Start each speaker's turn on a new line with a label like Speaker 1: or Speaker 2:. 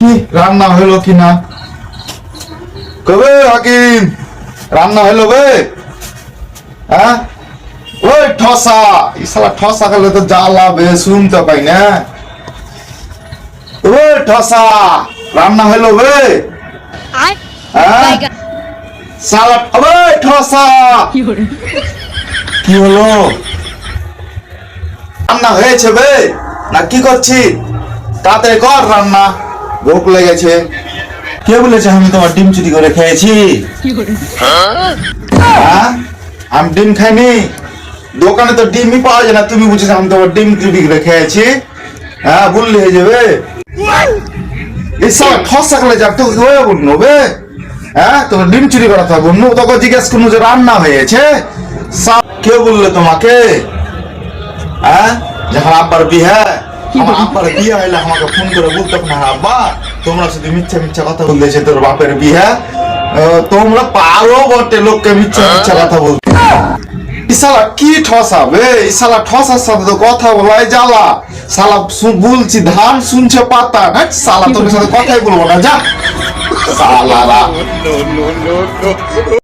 Speaker 1: কি রান্না হলো কিনা কবে হাকিম? রান্না হলো বে? হ্যাঁ ওই ঠসা ইসালা ঠসা খেলে তো জ্বালা বে, শুনতে পাই না। ওই ঠসা রান্না হলো বে? হ্যাঁ সালা ওই ঠসা কি হলো? রান্না হয়েছে বে না কি করছি? তাড়াতাড়ি কর রান্না, ভোক লেগেছে। কে বলেছে আমি তোমার ডিম চুরি করে খেয়েছি? হ্যাঁ আমি ডিম খাইনি, দোকানে তো ডিমই পাওয়া যায় না, তুমি বুঝেছো আমি তোমার ডিম চুরি করে খেয়েছি? হ্যাঁ বললে হয়ে যাবে। এই সব ঠসা খেলে যাক তো হয়ে বললো বে। হ্যাঁ তোমার ডিম চুরি করা था বললো, তোকে জিজ্ঞেস করবো যে রান্না হয়েছে। কে বললে তোমাকে? হ্যাঁ যখন আব্বার বিয়ে, আমার আব্বার বিয়ে হইলে আমাকে ফোন করে বলতো না আব্বা তোমরা শুধু মিথ্যা মিথ্যা কথা বলতেছে তোর বাপের বিয়ে, তোমরা পারো বটে লোককে মিথ্যা মিথ্যা কথা বলতে। ইসালা কি ঠসা বে, ইসালা ঠসার সাথে তো কথা বলাই জ্বালা। সালা বলছি ধান শুনছে পাতা না, সালা তোর সাথে কথাই বলবো না, যা সালারা।